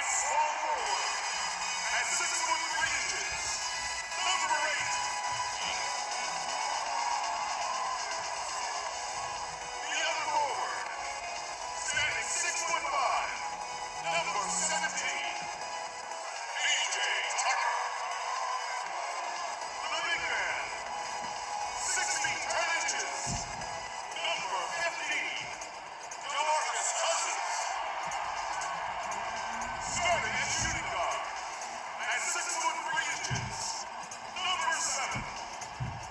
Small forward at 6'3". Number 8. The other forward, standing 6'5". Number 17. PJ Tucker. The big man, 6 feet 10 inches. Number 15. DeMarcus Cousins. Starting at shooting guard at 6'3". Number 7,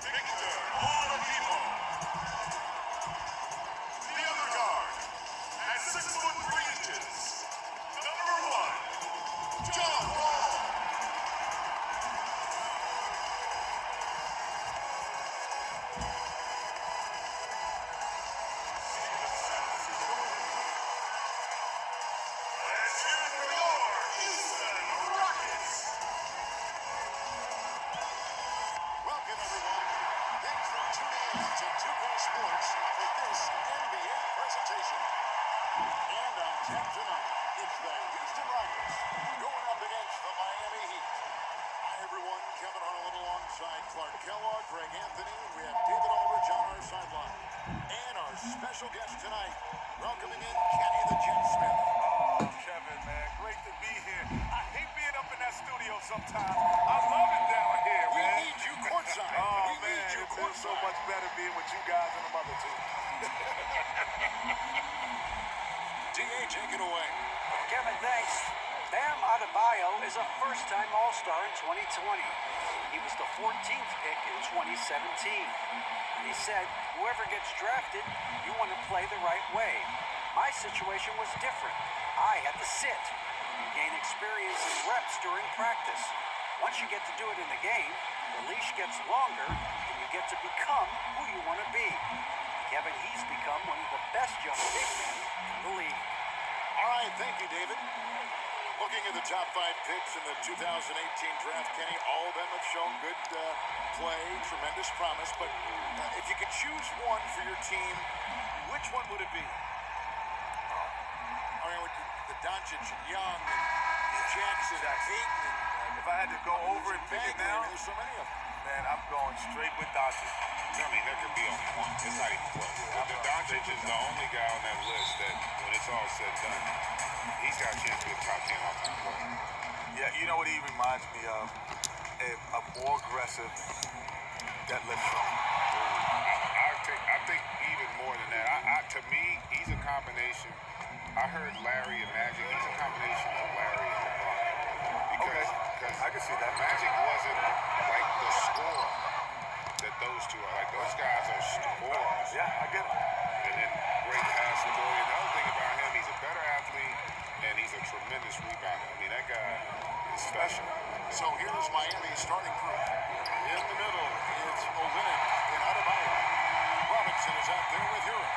Victor Oladipo. The other guard at 6'3". Number 1, John Wall. Clark Kellogg, Greg Anthony, we have David Aldridge on our sideline. And our special guest tonight, welcoming in Kenny the Jet Smith. Oh, Kevin, man, great to be here. I hate being up in that studio sometimes. I love it down here, we man. We need you courtside. Oh, man, it feels so much better being with you guys and the mother team. D.A., take it away. Kevin, thanks. Bam Adebayo is a first-time All-Star in 2020. He was the 14th pick in 2017. And he said, whoever gets drafted, you want to play the right way. My situation was different. I had to sit and gain experience and reps during practice. Once you get to do it in the game, the leash gets longer and you get to become who you want to be. Kevin, he's become one of the best young big men in the league. All right, thank you, David. Looking at the top 5 picks in the 2018 draft, Kenny, all of them have shown good play, tremendous promise. But if you could choose one for your team, which one would it be? I mean, with the Doncic and Young and Jackson, Ayton, If I had to go over and pick it now, there's so many of them. man, I'm going straight with Doncic. I mean, there could be only one. It's not even close. The Doncic is the only guy on that list that, when it's all said and done, he's got a chance to be a top 10 all-time player. Yeah, you know what he reminds me of? A more aggressive deadlift shot. I think even more than that. To me, he's a combination. I heard Larry and Magic. He's a combination of Larry and LeBron. Because I can see that. Magic wasn't like the scorer that those two are. Like, those guys are scorers. Yeah, I get it. And then great passing ability. Another thing about him, he's a better athlete, and he's a tremendous rebounder. I mean, that guy is special. So here's Miami's starting crew. In the middle, it's Olynyk and Adebayo. Robinson is out there with Hero.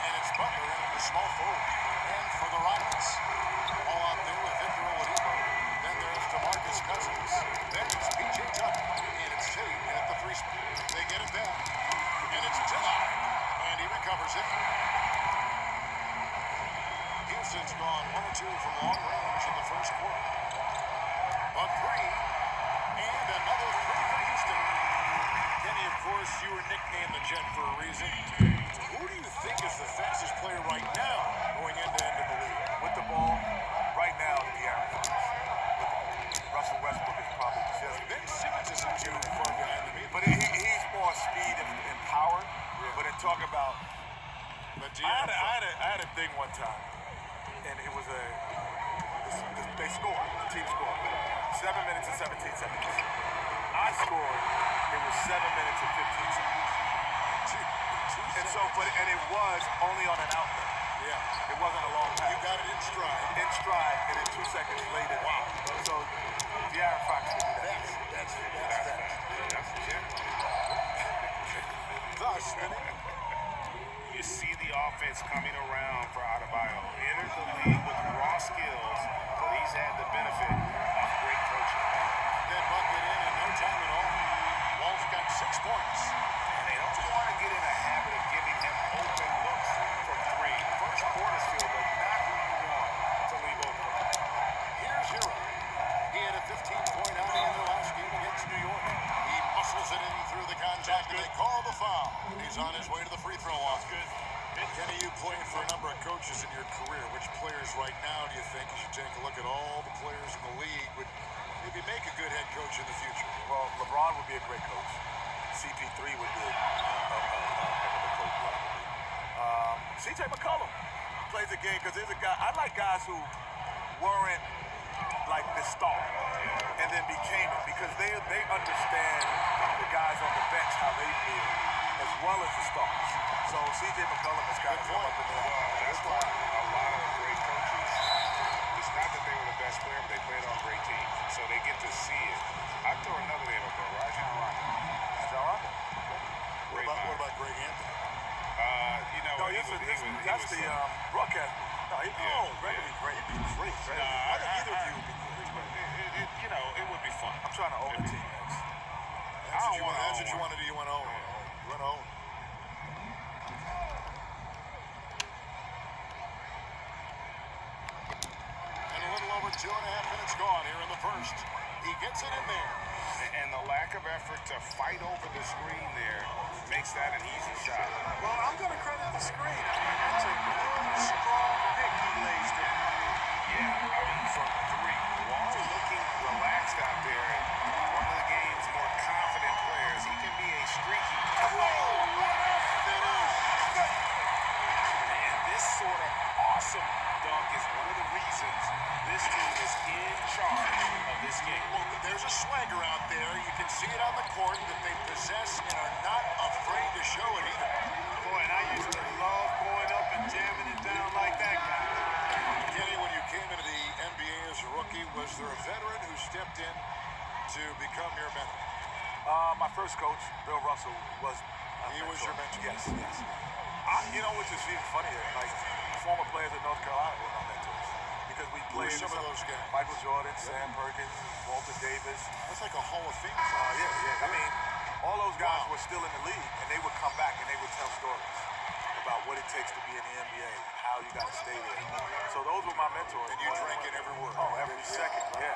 And it's Butler in the small forward. And for the Rockets, all out there with Victor Oladipo. Then there's DeMarcus Cousins. Then it's PJ Tucker. And it's Tate at the 3 spot. They get it back. And it's Dillon. And he recovers it. Houston's gone 1 or 2 from long range in the first quarter. A 3. And another 3 for Houston. Kenny, of course, you were nicknamed the Jet for a reason. Who do you think is the fastest player right now going end-to-end in the league? With the ball, right now, to be Aaron Rodgers. Russell Westbrook is probably just... Ben Simmons isn't too far behind him either. But he's more speed and power. But then talk about... But I had a thing one time. and it was they scored. The team scored. 7 minutes and 17 seconds. I scored. It was 7 minutes and 15 seconds. And so, and it was only on an outlet. Yeah. It wasn't a long pass. You got it in stride. In stride, and then 2 seconds later. Wow. So, De'Aaron Fox could do that. That's That's thus, You see the offense coming around for Adebayo. Entered the league with raw skills, but he's had the benefit of great coaching. that bucket in no time at all. Wall's got 6 points. And they don't want to get in a habit of giving him open looks from three. First quarter's field, but not who you want to leave open. Here's Hero. He had a 15-point outing in their last game against New York. He muscles it in through the contact, and they call the foul. He's on his way to the free throw line. Kenny, you played for a number of coaches in your career. Which players right now do you think you should take a look at all the players in the league would maybe make a good head coach in the future? Well, LeBron would be a great coach. CP3 would be a heck of a coach. CJ McCollum plays a game because there's a guy. I like guys who weren't like the star and then became it because they understand the guys on the bench how they feel as well as the stars. So CJ McCollum has got to come up in there. That's why a lot of great coaches, it's not that they were the best player, but they played on great teams. So they get to see it. I'd throw another name up there, Rajon Rondo. Rajon Rondo. Great What mind. about Greg Anthony? No, that's the broadcast. No, he'd be great. He'd be great. Either of you would be great. It would be fun. I'm trying to own the team next. That's what you want to do. You want to own. You want to own. And a little over 2.5 minutes gone here in the first. He gets it in there. And the lack of effort to fight over the screen there makes that an easy shot. Well, I'm going to credit the screen. I mean, that's a good, strong pick he lays there. Yeah, I mean, from three. Wall looking relaxed out there. And one of the game's more confident players. He can be a streaky. And this sort of awesome dunk is one of the reasons this team is in charge of this game. Well, there's a swagger out there. You can see it on the court that they possess and are not afraid to show it either. Boy, and I used to love going up and jamming it down like that guy. Kenny, when you came into the NBA as a rookie, was there a veteran who stepped in to become your mentor? My first coach, Bill Russell, was He was your mentor? Yes. Which is even funnier, like former players at North Carolina were my mentors because we Who were played some of those guys? Michael Jordan, Sam Perkins, Walter Davis. That's like a Hall of Fame. Yeah. I mean, all those guys were still in the league, and they would come back and they would tell stories about what it takes to be in the NBA, how you got to stay there. So those were my mentors. And you drank in every word. Oh, every second, yeah.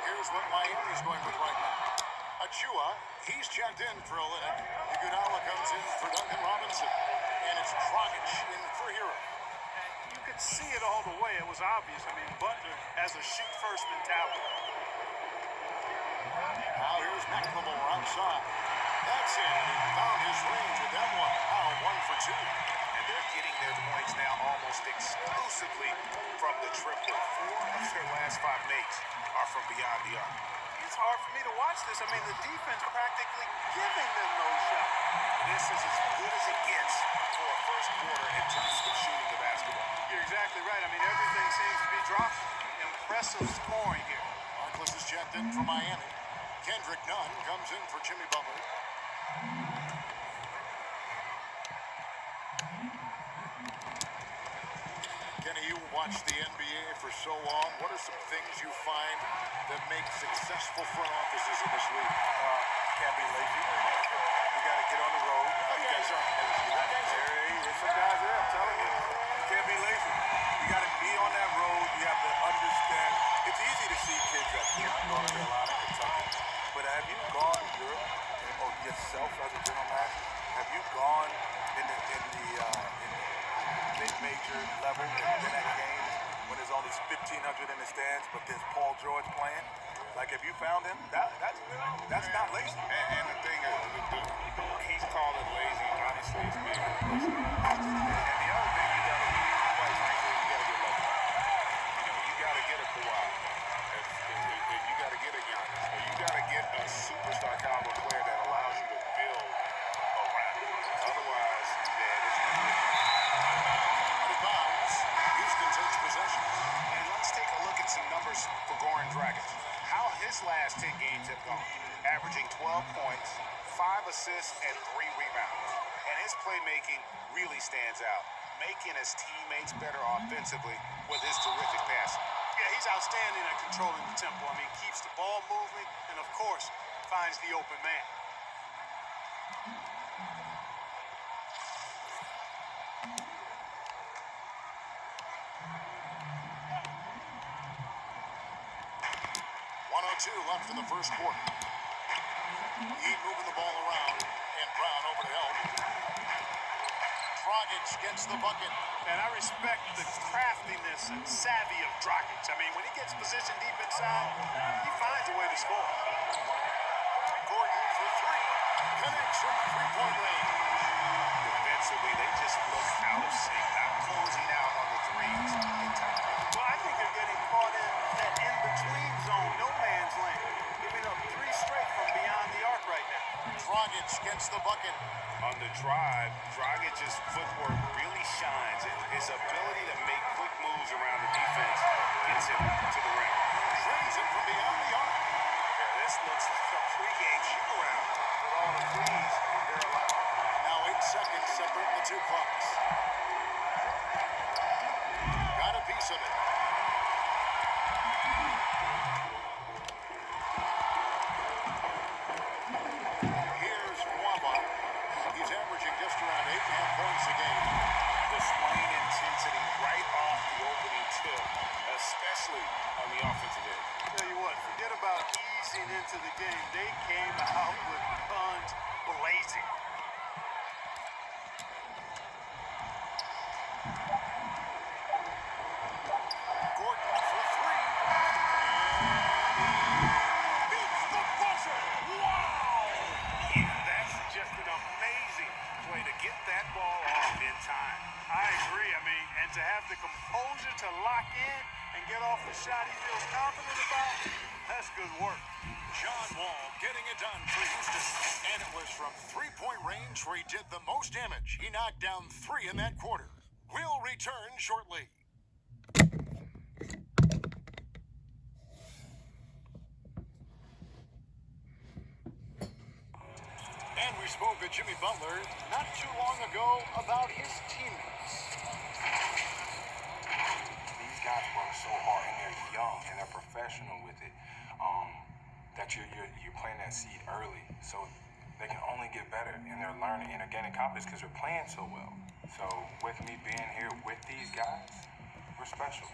Here's what Miami's going with right now. Achua, he's checked in for Olynyk. Iguodala comes in for Duncan Robinson. And it's Dragic in for Hero. You could see it all the way. It was obvious. I mean, Butler has a shoot-first mentality. Now here's McLemore outside. That's it. He found his range with that one. Now 1 for 2. And they're getting their points now almost exclusively from the triplet. 4 of their last 5 makes are from beyond the arc. It's hard for me to watch this. I mean, the defense practically giving them those shots. This is as good as it gets for a first quarter in terms of shooting the basketball. You're exactly right. I mean, everything seems to be dropping. Impressive scoring here. Harkless is checked in for Miami. Kendrick Nunn comes in for Jimmy Butler. Kenny, you watched the NBA for so long. What are some things you find that make successful front offices in this league? Can't be lazy. You got to get on the road. Guys aren't lazy. There's some guys there, I'm telling you. You can't be lazy. You got to be on that road. You have to understand. It's easy to see kids that North Carolina, Kentucky. But have you gone to Europe or yourself as a general manager? Have you gone in the mid-major level and been at games when there's only 1,500 in the stands, but there's Paul George playing? Like, have you found him? That's not lazy. And the thing is, he's called it lazy. Honestly, it's being lazy. And the other thing you got to do, quite frankly, you got to get lucky. last 10 games have gone, averaging 12 points, 5 assists, and 3 rebounds. And his playmaking really stands out, making his teammates better offensively with his terrific passing. Yeah, he's outstanding at controlling the tempo. I mean, keeps the ball moving and, of course, finds the open man. Two left in the first quarter. Heat moving the ball around, and Brown over to help. Dragic gets the bucket. And I respect the craftiness and savvy of Dragic. I mean, when he gets positioned deep inside, he finds a way to score. Gordon for three. Connects from three-point range. Defensively, they just look out of sync, not closing out on the threes in time. Well, I think they're getting caught in that in-between zone, no man's land, giving up 3 straight from beyond the arc right now. Dragic gets the bucket. On the drive, Dragic's footwork really shines, and his ability to make quick moves around the defense gets him to the rim. Drains it from beyond the arc. Yeah, this looks like a pregame shoot-around with all the threes they're allowed. Now 8 seconds separate the two clocks. Got a piece of it. Here's Mwamba. He's averaging just around 8.5 points a game. Displaying intensity right off the opening tip, especially on the offensive end. Tell you what, forget about easing into the game. They came out with guns blazing. Gordon for three. And he hits the buzzer. Wow! Yeah, that's just an amazing play to get that ball off in time. I agree. I mean, and to have the composure to lock in and get off the shot he feels confident about, that's good work. John Wall getting it done for Houston. And it was from three-point range where he did the most damage. He knocked down 3 in that quarter. We'll return shortly. And we spoke with Jimmy Butler not too long ago about his teammates. These guys work so hard and they're young and they're professional with it. That you're planting that seed early, so they can only get better and they're learning and they're gaining confidence because they're playing so well. So with me being here with these guys, we're special.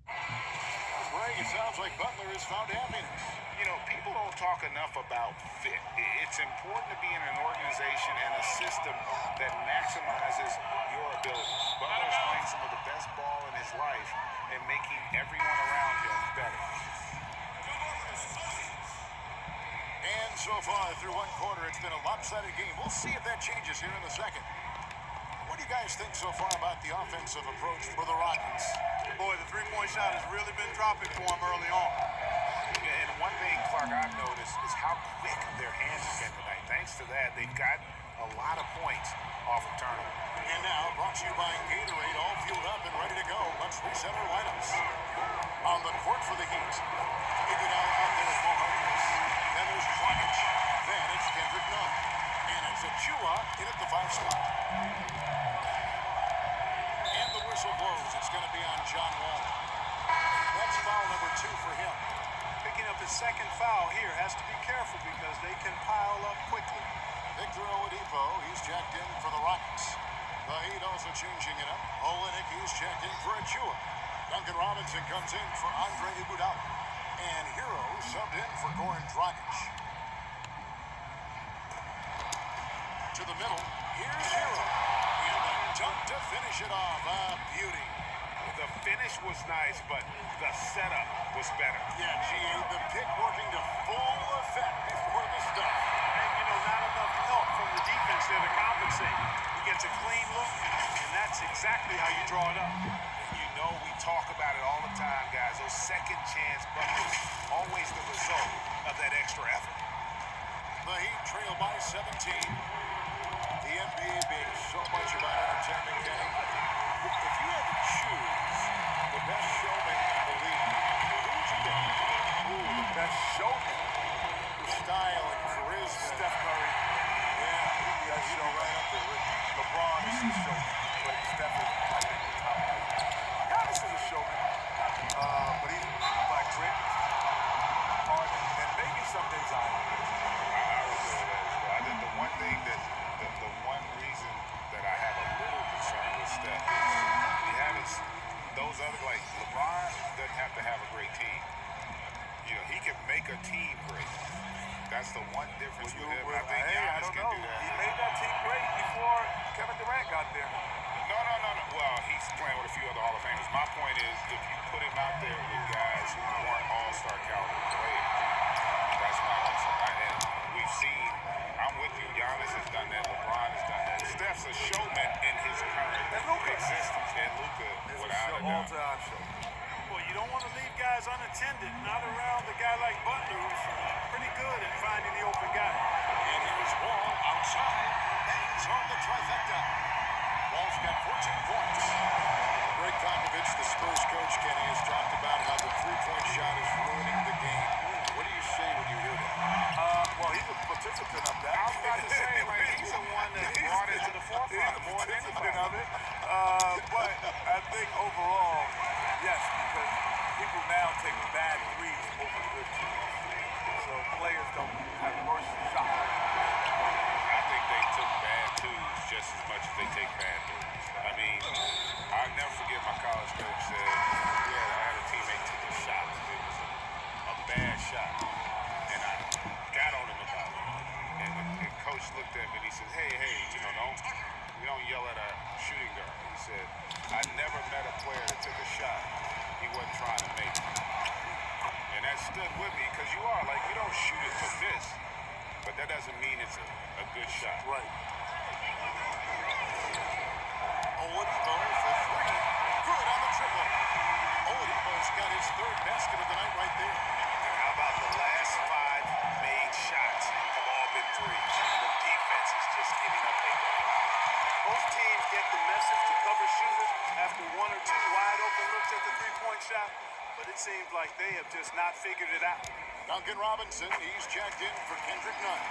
Greg, it sounds like Butler has found happiness. You know, people don't talk enough about fit. It's important to be in an organization and a system that maximizes your abilities. Butler's playing some of the best ball in his life and making everyone around him better. And so far, through one quarter, it's been a lopsided game. We'll see if that changes here in the second. What do you guys think so far about the offensive approach for the Rockets? Boy, the three-point shot has really been dropping for him early on. And one thing, Clark, I've noticed is how quick their hands have been tonight. Thanks to that, they've gotten a lot of points off of turnover. And now, brought to you by Gatorade, all fueled up and ready to go. Let's reset our lineups. On the court for the Heat, Iguodala out there with Mo Harkless. Then there's Dragic. Then it's Kendrick Nunn. And it's Achua in at the 5 spot. And the whistle blows. It's going to be on John Wall. That's foul number 2 for him. Picking up his second foul here, has to be careful because they can pile up quickly. Victor Oladipo, he's checked in for the Rockets. The Heat also changing it up. Olynyk, he's checked in for Achua. Duncan Robinson comes in for Andre Iguodala. And Hero subbed in for Goran Dragic. To the middle, here's Hero. And a dunk to finish it off. A beauty. The finish was nice, but the setup was better. Yeah, G.A., the pick working to full effect before the stop. And, you know, not enough help from the defense there to compensate. He gets a clean look, and that's exactly how you draw it up. You know, we talk about it all the time, guys. Those second chance buckets, always the result of that extra effort. The Heat trail by 17. The NBA being so much about entertainment, Kenny. If you had to choose the best showman in the league, who'd you pick? Ooh, the make a team great. That's the one difference with him. I think Hey, I Giannis don't can know. do that. He made that team great before Kevin Durant got there. No. Well, he's playing with a few other Hall of Famers. My point is, if you put him out there with guys who weren't all-star caliber players, that's my concern. And we've seen, I'm with you, Giannis has done that, LeBron has done that. Steph's a showman in his current existence, and Luka, without a doubt. All-time show. Well, you don't want to leave guys unattended, not around a guy like Butler, who's pretty good at finding the open guy. And here's Wall outside. Bangs on the trifecta. Wall's got 14 points. Greg Popovich, the Spurs coach, Kenny, has talked about how the three-point shot is ruining the game. What do you say when you hear that? Well, he's a participant of that. I was about to say, like, he's the one that brought it to the forefront more than anybody. Of it. But I think overall, yes, because people now take bad threes over good teams. So players don't have worse shots. I think they took bad twos just as much as they take bad threes. I mean, I'll never forget my college coach said, yeah, I had a teammate take a shot. It was a bad shot. And I got on him about it. And the coach looked at me and he said, hey, we don't yell at our shooting guard. He said, I never met a player that took a shot he wasn't trying to make it. And that stood with me because you don't shoot it to miss, but that doesn't mean it's a good shot. Right. Oladipo for three. Good on the triple. Oladipo's got his third basket of the night right there. And how about the last 5 made shots have all been threes? The defense is just giving up big. Both teams get the message to cover shooters after one or two wide open looks at the three-point shot, but it seems like they have just not figured it out. Duncan Robinson, he's checked in for Kendrick Nunn.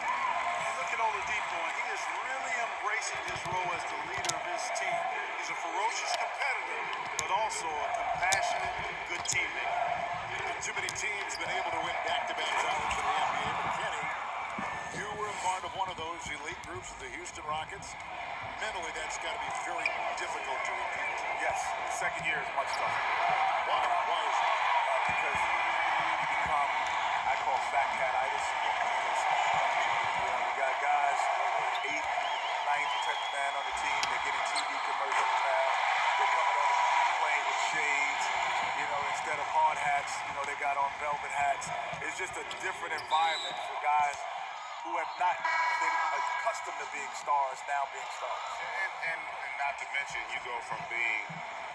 Look at Oladipo, and he is really embracing his role as the leader of his team. He's a ferocious competitor, but also a compassionate, good teammate. Not too many teams been able to win back-to-back titles in the NBA, but Kenny, you were a part of one of those elite groups with the Houston Rockets. Mentally, that's got to be very difficult to repeat. Yes, the second year is much tougher. Why is that? Because you become, I call fat cat-itis. You got guys, 8th, 9th, 10th man on the team. They're getting TV commercials now. They're coming on playing with shades. Instead of hard hats, they got on velvet hats. It's just a different environment for guys who have not been accustomed to being stars, now being stars. And not to mention, you go from being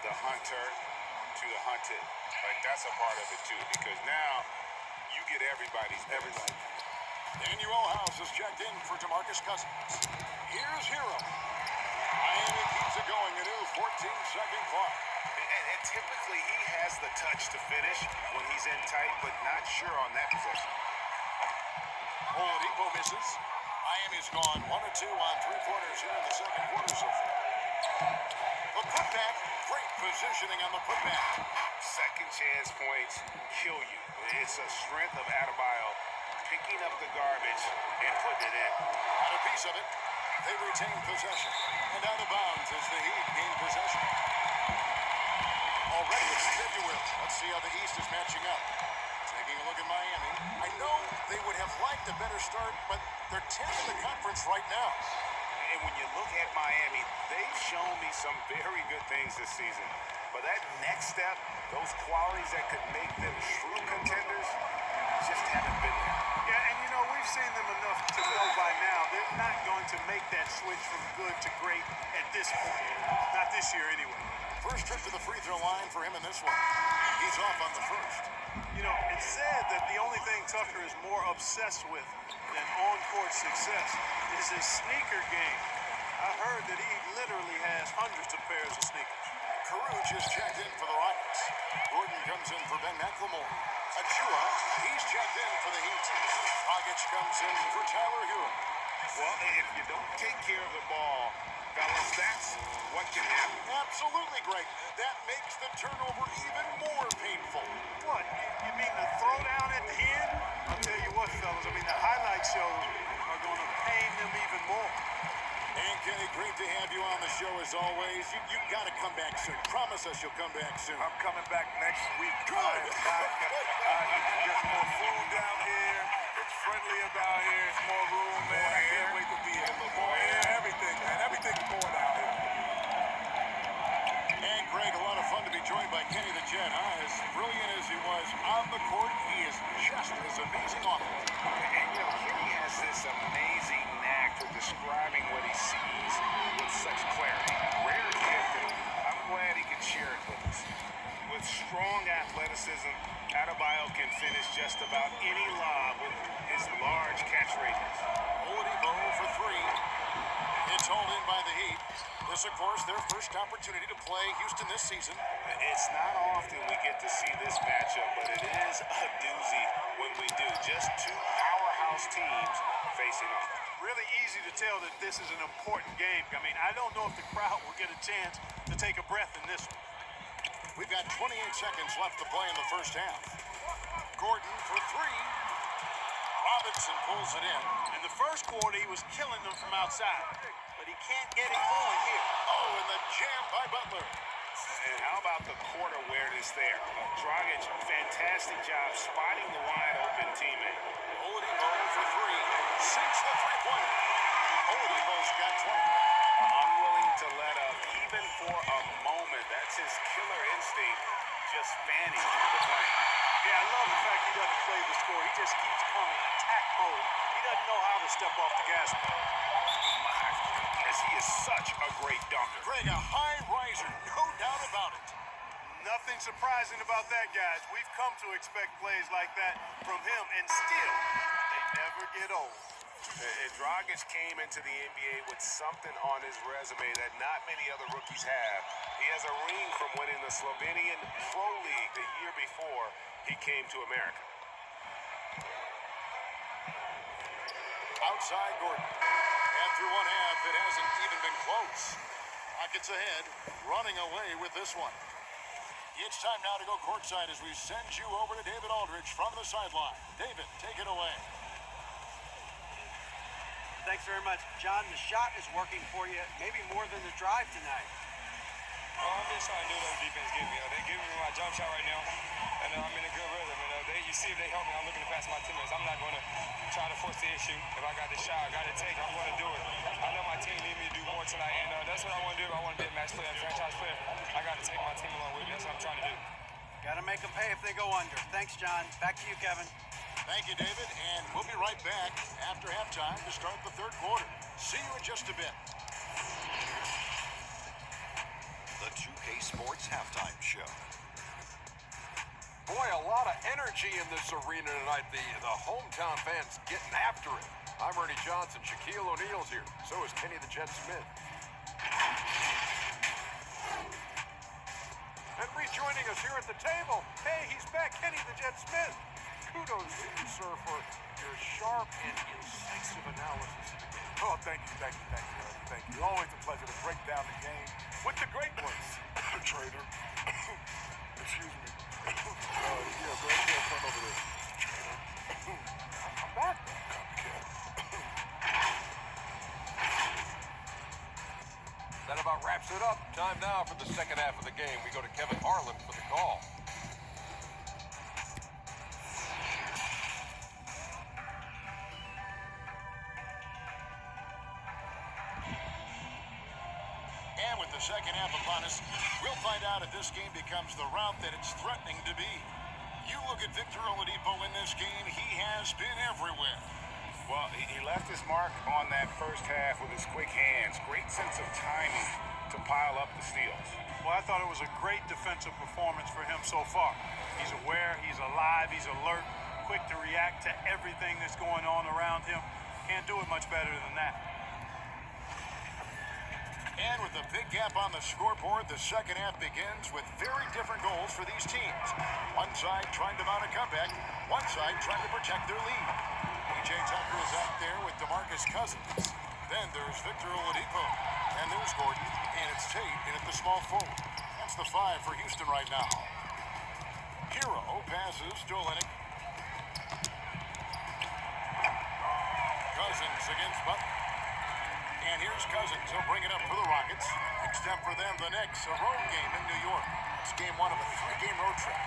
the hunter to the hunted. Like, that's a part of it, too, because now you get everybody's best. Daniel House has checked in for DeMarcus Cousins. Here's Hero. Miami keeps it going. A new 14-second clock. And typically, he has the touch to finish when he's in tight, but not sure on that possession. Oladipo misses. Miami's gone 1 of 2 on three-pointers here in the second quarter so far. The putback, great positioning on the putback. Second chance points kill you. It's a strength of Adebayo picking up the garbage and putting it in. Got a piece of it. They retain possession. And out of bounds as the Heat gain possession. Already it's February. Let's see how the East is matching up. Taking a look at Miami. I know they would have liked a better start, but they're 10th in the conference right now. And when you look at Miami, they've shown me some very good things this season. But that next step, those qualities that could make them true contenders, just haven't been there. Yeah, and we've seen them enough to know by now they're not going to make that switch from good to great at this point. Not this year, anyway. First trip to the free throw line for him in this one. He's off on the first. It's said that the only thing Tucker is more obsessed with than on-court success is his sneaker game. I heard that he literally has hundreds of pairs of sneakers. Caruth is checked in for the Rockets. Gordon comes in for Ben McLemore. Achua, he's checked in for the Heat. Dragic comes in for Tyler Hero. Well, if you don't take care of the ball, fellas, that's what can happen. Absolutely, Greg. That makes the turnover even more painful. What? You mean the throwdown at the end? I'll tell you what, fellas. The highlight shows are going to pain them even more. And Kenny, great to have you on the show as always. You got to come back soon. Promise us you'll come back soon. I'm coming back next week. Good. There's more food down here. It's friendly about here. It's more room, man. I can't wait to be here. More air, everything, man. Everything's more down here. And Greg, a lot of fun to be joined by Kenny the Jet, huh? As brilliant as he was on the court, he is just as amazing off it. And you know, Kenny has this amazing knack for describing what he sees with such clarity. Rare gift, and I'm glad he could share it with us. With strong athleticism, Adebayo can finish just about any lob with his large catch radius. Oladipo for three. It's hauled in by the Heat. This, of course, their first opportunity to play Houston this season. It's not often we get to see this matchup, but it is a doozy when we do. Just two powerhouse teams facing off. Really easy to tell that this is an important game. I mean, I don't know if the crowd will get a chance to take a breath in this one. We've got 28 seconds left to play in the first half. Gordon for three. Robinson pulls it in. In the first quarter, he was killing them from outside, but he can't get it going here. Oh, and the jam by Butler. And how about the court awareness there? Dragic, fantastic job spotting the wide open teammate. Oladipo for three. Sinks the three-pointer. Oladipo's got 20. Unwilling to let up even for a moment. That's his killer instinct, just fanning the play. Yeah, I love the fact he doesn't play the score. He just keeps coming, attack mode. He doesn't know how to step off the gas pedal. My, as he is such a great dunker. Greg, a high riser, no doubt about it. Nothing surprising about that, guys. We've come to expect plays like that from him, and still, they never get old. And Dragic came into the NBA with something on his resume that not many other rookies have. He has a ring from winning the Slovenian Pro League the year before he came to America. Outside Gordon. And through one half, it hasn't even been close. Rockets ahead, running away with this one. It's time now to go courtside as we send you over to David Aldridge from the sideline. David, take it away. Thanks very much. John, the shot is working for you, maybe more than the drive tonight. I'm just trying to do what the defense give me. They're giving me my jump shot right now, and I'm in a good rhythm. You see if they help me, I'm looking to pass my teammates. I'm not going to try to force the issue. If I got the shot, I got to take it, I'm going to do it. I know my team need me to do more tonight, and that's what I want to do. I want to be a match player and franchise player. I got to take my team along with me. That's what I'm trying to do. Got to make them pay if they go under. Thanks, John. Back to you, Kevin. Thank you, David, and we'll be right back after halftime to start the third quarter. See you in just a bit. The 2K Sports Halftime Show. Boy, a lot of energy in this arena tonight. The hometown fans getting after it. I'm Ernie Johnson. Shaquille O'Neal's here. So is Kenny the Jet Smith. And rejoining us here at the table, hey, he's back, Kenny the Jet Smith. Kudos to you, sir, for your sharp and incisive analysis of the game. Oh, thank you. Always a pleasure to break down the game with the great ones. Trader. Excuse me. Yeah, go ahead, front over there. I'm back. That about wraps it up. Time now for the second half of the game. We go to Kevin Harlan for the call. And with the second half upon us, we'll find out if this game becomes the route that it's threatening to be. You look at Victor Oladipo in this game, he has been everywhere. Well, he left his mark on that first half with his quick hands. Great sense of timing to pile up the steals. Well, I thought it was a great defensive performance for him so far. He's aware, he's alive, he's alert, quick to react to everything that's going on around him. Can't do it much better than that. And with a big gap on the scoreboard, the second half begins with very different goals for these teams. One side trying to mount a comeback, one side trying to protect their lead. PJ Tucker is out there with DeMarcus Cousins. Then there's Victor Oladipo. And there's Gordon. And it's Tate in at the small forward. That's the 5 for Houston right now. Hero passes to Olynyk. Cousins against Butler. And here's Cousins. He'll bring it up for the Rockets. Next up for them, the Knicks, a road game in New York. It's game one of a 3-game road trip.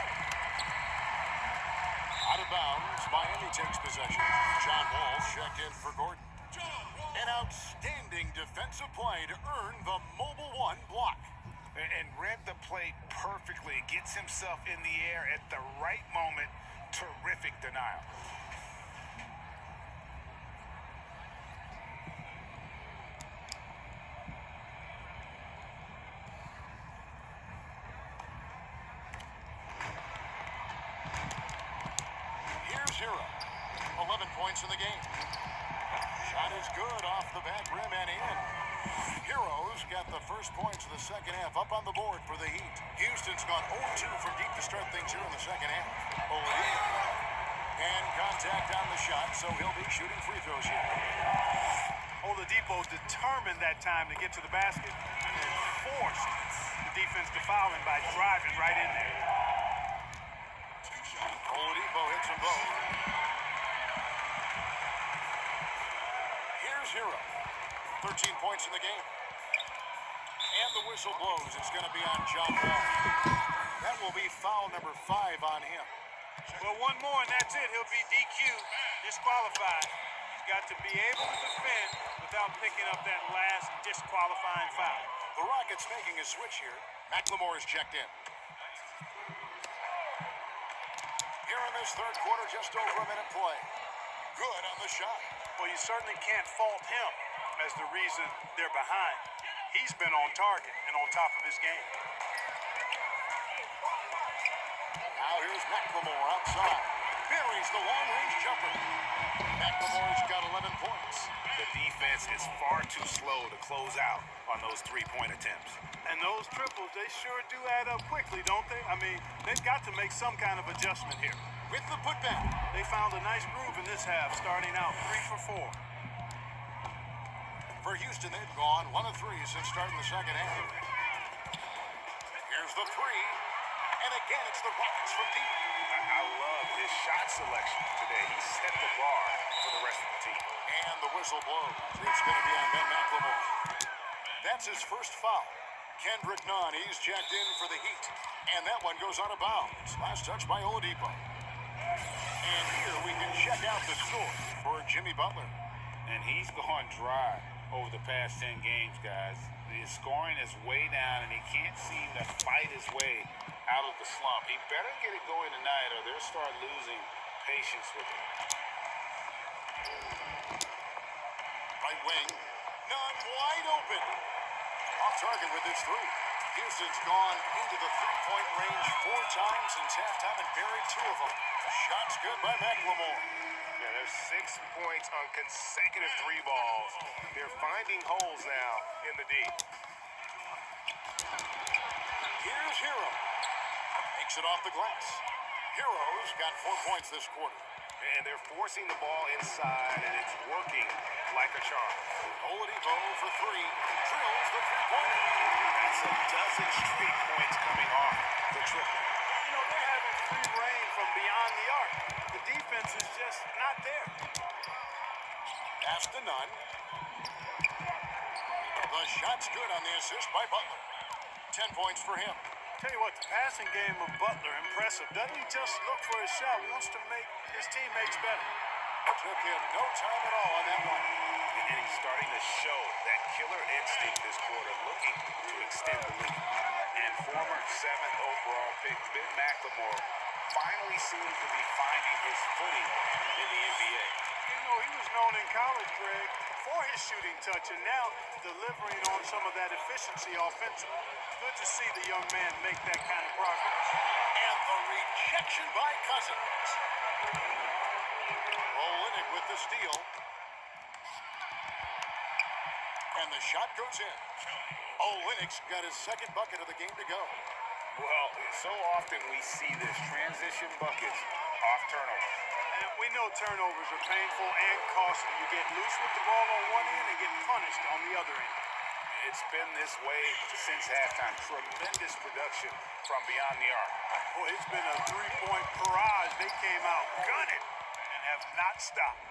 Out of bounds, Miami takes possession. John Wall checked in for Gordon. An outstanding defensive play to earn the Mobile One block. And read the play perfectly. Gets himself in the air at the right moment. Terrific denial. Here's Hero. 11 points in the game. Shot is good off the back rim and in. Heroes got the first points of the second half up on the board for the Heat. Houston's gone 0-2 from deep to start things here in the second half. And contact on the shot, so he'll be shooting free throws here. Oladipo determined that time to get to the basket and forced the defense to foul him by driving right in there. Oladipo hits them both. Here's Hero. 13 points in the game. And the whistle blows. It's going to be on John Wall. That will be foul number 5 on him. Well, one more and that's it. He'll be DQ'd, disqualified. He's got to be able to defend without picking up that last disqualifying foul. The Rockets making a switch here. McLemore is checked in. Here in this third quarter, just over a minute play. Good on the shot. Well, you certainly can't fault him as the reason they're behind. He's been on target and on top of his game. Now here's McLemore outside. Buries the long-range jumper. McLemore's got 11 points. The defense is far too slow to close out on those three-point attempts. And those triples, they sure do add up quickly, don't they? I mean, they've got to make some kind of adjustment here. With the putback. They found a nice groove in this half, starting out 3 for 4. For Houston, they've gone 1 of 3 since starting the second half. Here's the 3. And again, it's the Rockets from deep. I love his shot selection today. He set the bar for the rest of the team. And the whistle blows. It's going to be on Ben McLemore. That's his first foul. Kendrick Nunn, he's checked in for the Heat. And that one goes out of bounds. Last touch by Oladipo. And here we can check out the score for Jimmy Butler. And he's gone dry over the past 10 games, guys. His scoring is way down, and he can't seem to fight his way out of the slump. He better get it going tonight, or they'll start losing patience with him. Right wing. Nunn wide open. Off target with his 3. Houston's gone into the three-point range 4 times since halftime and buried 2 of them. Shots good by McLemore. Yeah, there's 6 points on consecutive 3 balls. They're finding holes now in the D. Here's Hero. Makes it off the glass. Hero's got 4 points this quarter. And they're forcing the ball inside, and it's working like a charm. Oladipo for 3. Drills the three-pointer. That's a dozen straight points coming off the triple. You know, they're having free reign from beyond the arc. The defense is just not there. Pass to Nunn. The shot's good on the assist by Butler. 10 points for him. Tell you what, the passing game of Butler, impressive. Doesn't he just look for his shot? Wants to make his teammates better. Took him no time at all on that one. And he's starting to show that killer instinct this quarter, looking to extend the lead. And former 7th overall pick Ben McLemore finally seems to be finding his footing in the NBA. You know, he was known in college, Greg, for his shooting touch, and now delivering on some of that efficiency offensively. Good to see the young man make that kind of progress. And the rejection by Cousins. Olynyk with the steal. And the shot goes in. Olynyk's got his second bucket of the game to go. Well, so often we see this transition buckets off turnovers. And we know turnovers are painful and costly. You get loose with the ball on one end and get punished on the other end. It's been this way since halftime. Tremendous production from beyond the arc. Boy, it's been a three-point barrage. They came out gunning and have not stopped.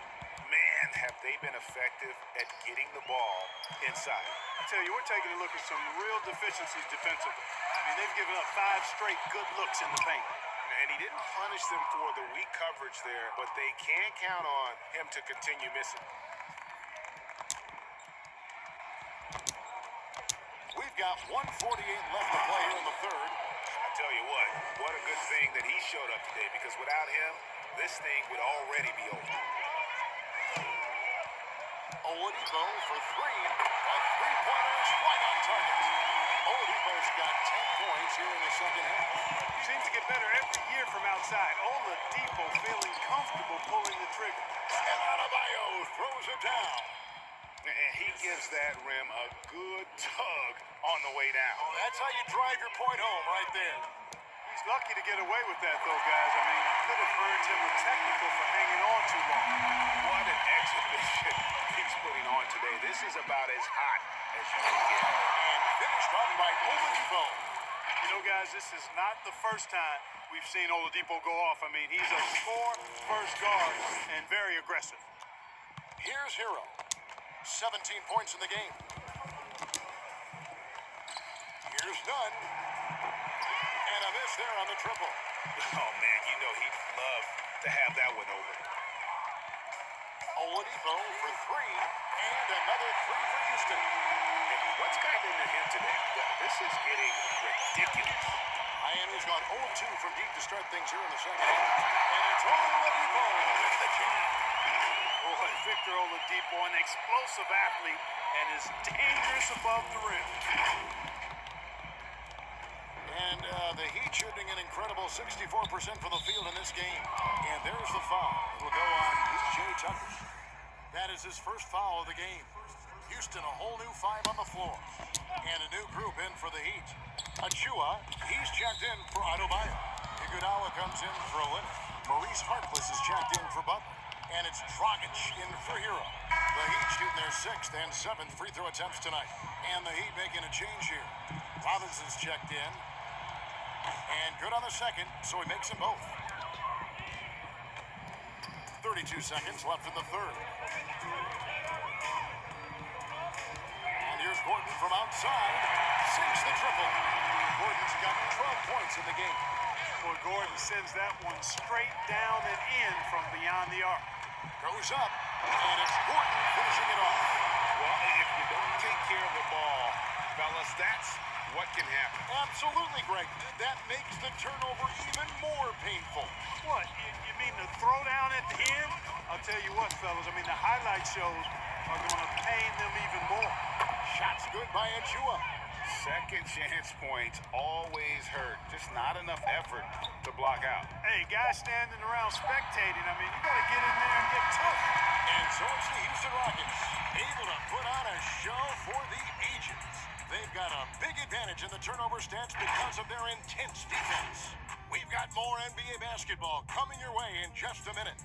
Man, man, have they been effective at getting the ball inside. I tell you, we're taking a look at some real deficiencies defensively. I mean, they've given up 5 straight good looks in the paint. And he didn't punish them for the weak coverage there, but they can count on him to continue missing. We've got 1:48 left to play here in the third. I tell you what a good thing that he showed up today, because without him, this thing would already be over. Oladipo for 3. A three-pointer is right on target. Oladipo's got 10 points here in the second half. Seems to get better every year from outside. Oladipo feeling comfortable pulling the trigger. And Adebayo throws it down. And he gives that rim a good tug on the way down. Oh, that's how you drive your point home right there. He's lucky to get away with that, though, guys. I mean, it could have earned him a technical for hanging on too long. What an exhibition he's putting on today. This is about as hot as you can get. And finished off by Oladipo. You know, guys, this is not the first time we've seen Oladipo go off. I mean, he's a score-first guard and very aggressive. Here's Hero. 17 points in the game. Here's Nunn. And a miss there on the triple. Oh, man, you know he'd love to have that one over. Oladipo for 3. And another 3 for Houston. And what's gotten into him today? This is getting ridiculous. Miami's gone 0-2 from deep to start things here in the second half. And it's Oladipo with the jam. Boy, Victor Oladipo, an explosive athlete, and is dangerous above the rim. And the Heat shooting an incredible 64% from the field in this game. And there's the foul. It will go on PJ Tucker. That is his first foul of the game. Houston, a whole new 5 on the floor. And a new group in for the Heat. Achua, he's checked in for Adebayo. Iguodala comes in for Olynyk. Maurice Harkless is checked in for Butler. And it's Dragic in for Hero. The Heat shooting their 6th and 7th free throw attempts tonight. And the Heat making a change here. Robinson's checked in. And good on the second, so he makes them both. 32 seconds left in the third. And here's Gordon from outside. Sinks the triple. Gordon's got 12 points in the game. Boy, Gordon sends that one straight down and in from beyond the arc. Goes up, and it's Gordon finishing it off. Well, if you don't take care of the ball, fellas, that's what can happen. Absolutely, Greg. That makes the turnover even more painful. What, you mean the throwdown at the end? I'll tell you what, fellas, I mean, the highlight shows are going to pain them even more. Shots good by Achua. Second chance points always hurt. Just not enough effort to block out. Hey, guys standing around spectating, I mean, you got to get in there and get tough. And so it's the Houston Rockets, able to put on a show for the ages. They've got a big advantage in the turnover stats because of their intense defense. We've got more NBA basketball coming your way in just a minute.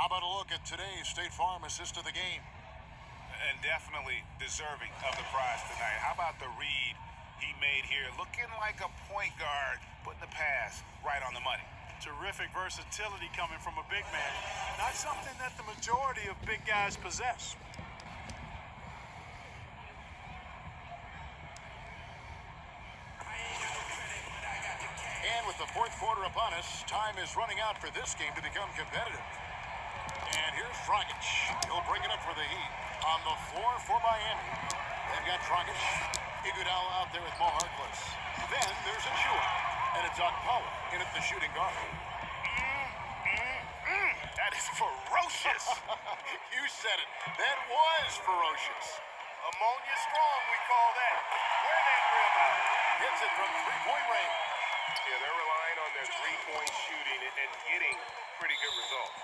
How about a look at today's State Farm assist of the game? And definitely deserving of the prize tonight. How about the read he made here? Looking like a point guard, putting the pass right on the money. Terrific versatility coming from a big man. Not something that the majority of big guys possess. And with the fourth quarter upon us, time is running out for this game to become competitive. And here's Dragic. He'll bring it up for the Heat. On the floor for Miami. They've got Dragic. Iguodala out there with Mo Harkless. Then there's Achua. And it's Okpala in at the shooting guard. That is ferocious. You said it. That was ferocious. Ammonia strong, we call that. Wear that rim out. Hits it from three-point range. Yeah, they're relying on their three-point shooting and getting pretty good results.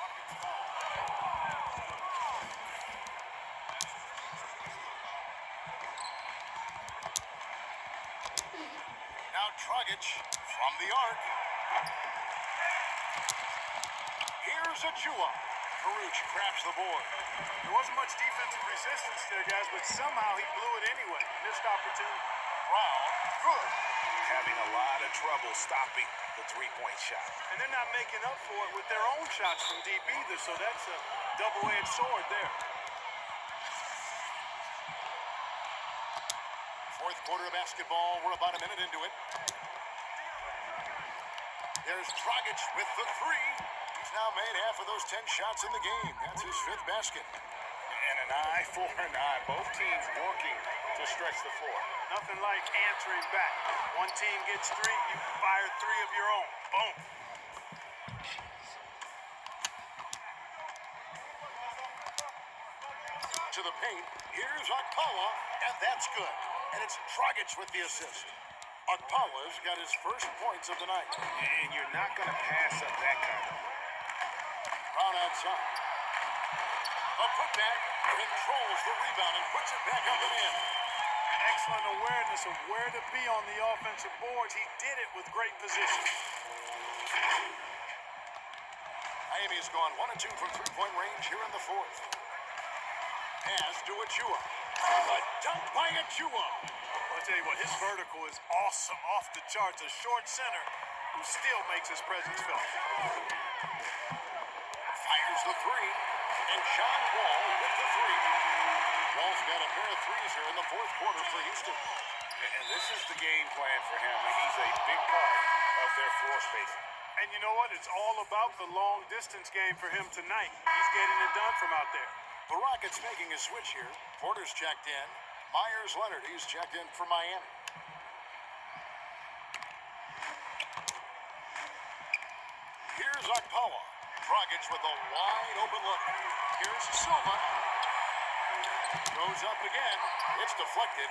Dragic from the arc. Here's Achua. Karuch craps the board. There wasn't much defensive resistance there, guys, but somehow he blew it anyway. Missed opportunity. Brown, good. Having a lot of trouble stopping the three-point shot. And they're not making up for it with their own shots from deep either, so that's a double-edged sword there. Fourth quarter of basketball. We're about a minute into it. There's Dragic with the three. He's now made half of those 10 shots in the game. That's his fifth basket. And an eye for an eye. Both teams working to stretch the floor. Nothing like answering back. One team gets three, you fire three of your own. Boom. To the paint. Here's Okpala, and that's good. And it's Dragic with the assist. Okpala's got his first points of the night. And you're not going to pass up that kind of. Brown outside. A putback controls the rebound and puts it back up and in. Excellent awareness of where to be on the offensive boards. He did it with great position. Miami's gone 1 and 2 from three-point range here in the fourth. Pass to Achua. A dunk by Achua. I'll tell you what, his vertical is awesome, off the charts. A short center who still makes his presence felt. Fires the three, and John Wall with the three. Wall's got a pair of threes here in the fourth quarter for Houston. And this is the game plan for him. And he's a big part of their floor spacing. And you know what? It's all about the long-distance game for him tonight. He's getting it done from out there. The Rockets making a switch here. Porter's checked in. Myers Leonard, he's checked in for Miami. Here's Okpala. Dragic with a wide open look. Here's Silva. Goes up again. It's deflected.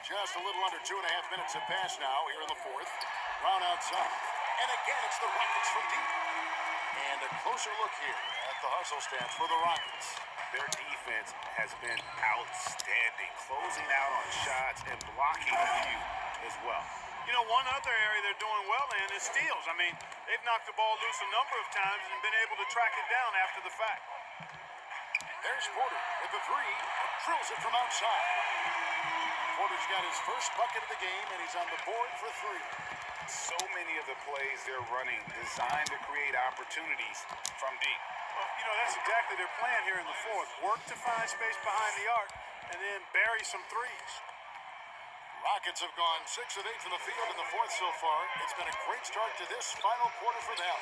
Just a little under 2.5 minutes have passed now here in the fourth. Brown outside. And again, it's the Rockets from deep. And a closer look here at the hustle stance for the Rockets. Their defense has been outstanding, closing out on shots and blocking a few as well. You know, one other area they're doing well in is steals. I mean, they've knocked the ball loose a number of times and been able to track it down after the fact. There's Porter with the three. Drills it from outside. Porter's got his first bucket of the game, and he's on the board for three. So many of the plays they're running designed to create opportunities from deep. Well, you know, that's exactly their plan here in the fourth. Work to find space behind the arc and then bury some threes. Rockets have gone 6 of 8 from the field in the fourth so far. It's been a great start to this final quarter for them.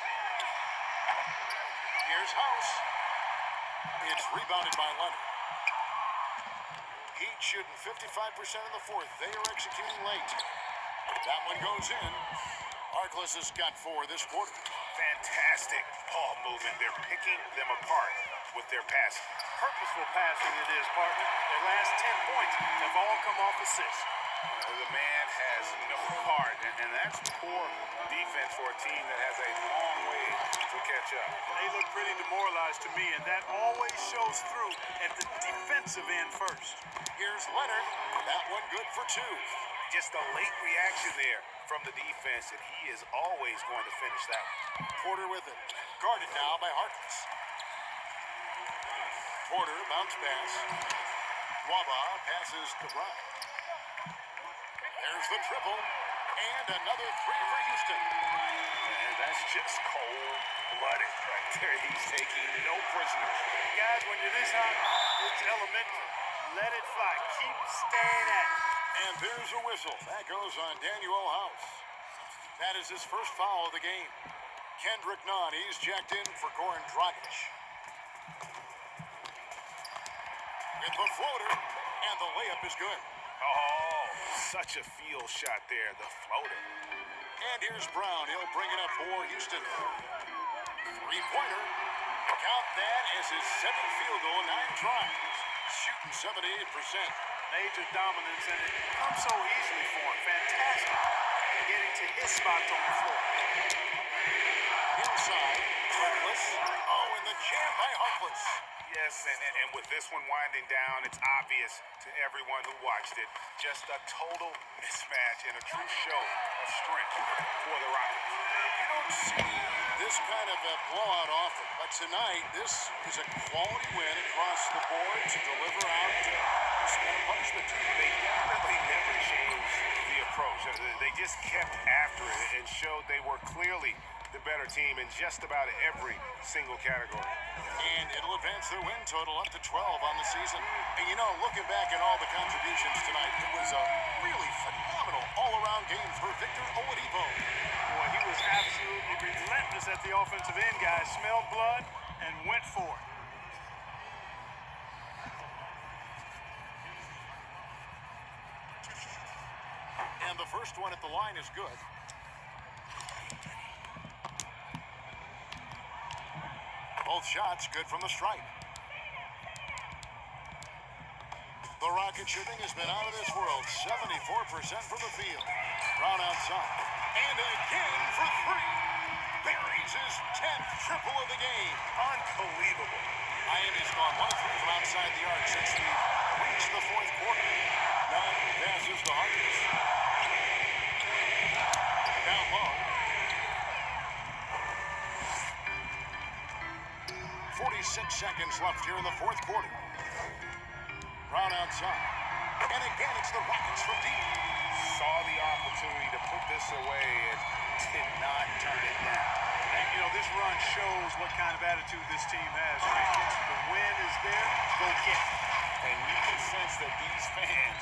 Here's House. It's rebounded by Leonard. Heat shooting 55% in the fourth. They are executing late. That one goes in. Harkless has got 4 this quarter. Fantastic ball movement. They're picking them apart with their passing. Purposeful passing it is, partner. Their last 10 points have all come off assists. The man has no heart, and that's poor defense for a team that has a long way to catch up. They look pretty demoralized to me, and that always shows through at the defensive end first. Here's Leonard. That one good for 2. Just a late reaction there from the defense, and he is always going to finish that one. Porter with it. Guarded now by Harkless. Porter bounce pass. Waba passes to Brown. There's the triple. And another 3 for Houston. And that's just cold-blooded right there. He's taking no prisoners. Guys, when you're this hot, it's elementary. Let it fly. Keep staying at it. And there's a whistle. That goes on Daniel House. That is his first foul of the game. Kendrick Nunn, he's jacked in for Goran Dragic. With the floater, and the layup is good. Oh, such a field shot there, the floater. And here's Brown. He'll bring it up for Houston. Three-pointer. Count that as his 7th field goal in 9 tries. Shooting 78%. Major dominance, and it comes so easily for him. Fantastic getting to his spots on the floor. Inside. Harkless. Oh, and the jam by Harkless. Yes, and with this one winding down, it's obvious to everyone who watched it. Just a total mismatch and a true show of strength for the Rockets. You don't see this kind of a blowout often, but tonight this is a quality win across the board to deliver out this kind of punishment. They definitely never changed the approach. They just kept after it and showed they were clearly the better team in just about every single category. And it'll advance their win total up to 12 on the season. And you know, looking back at all the contributions tonight, it was a really phenomenal all-around game for Victor Oladipo. Boy, he was absolutely relentless at the offensive end, guys. Smelled blood and went for it. And the first one at the line is good. Both shots good from the stripe. The Rocket shooting has been out of this world. 74% from the field. Brown outside. And again for three. Buries his 10th triple of the game. Unbelievable. Miami's gone 1 of 3 from outside the arc since we reached the fourth quarter. 9 passes to Harkless. Down low. 46 seconds left here in the fourth quarter. Brown outside. And again, it's the Rockets from deep. Saw the opportunity to put this away and did not turn it down. And, you know, this run shows what kind of attitude this team has. The win is there. Go get it. And you can sense that these fans,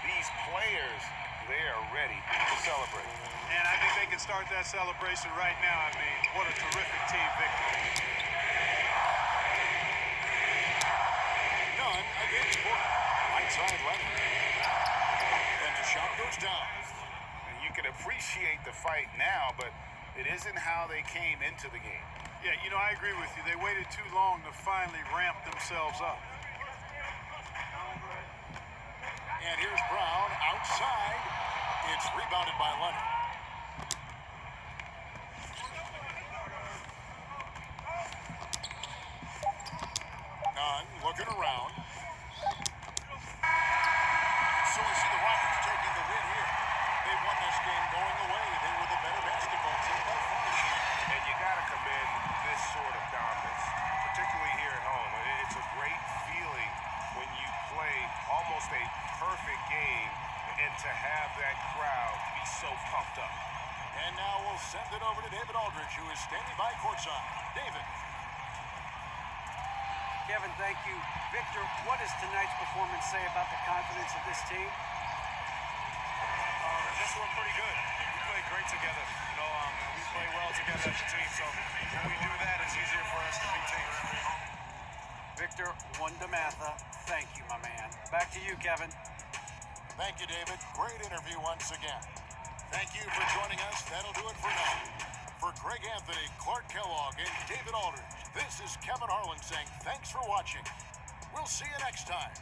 these players, they are ready to celebrate. And I think they can start that celebration right now. I mean, what a terrific team victory. None against Porter. Right side left. And the shot goes down. And you can appreciate the fight now, but it isn't how they came into the game. Yeah, you know, I agree with you. They waited too long to finally ramp themselves up. And here's Brown outside. It's rebounded by Leonard. Nunn looking around. So we see the Rockets taking the win here. They won this game going away. They were the better basketball team by far this year. And you got to commend this sort of dominance, particularly here at home. It's a great feeling when you play almost a perfect game and to have that crowd be so pumped up. And now we'll send it over to David Aldridge, who is standing by courtside. David. Kevin, thank you. Victor, what does tonight's performance say about the confidence of this team? This one pretty good. We play great together. You know, we play well together as a team. So when we do that, it's easier for us to beat teams. Victor Wondermatha, thank you, my man. Back to you, Kevin. Thank you, David. Great interview once again. Thank you for joining us. That'll do it for now. For Greg Anthony, Clark Kellogg, and David Aldridge, this is Kevin Harlan saying thanks for watching. We'll see you next time.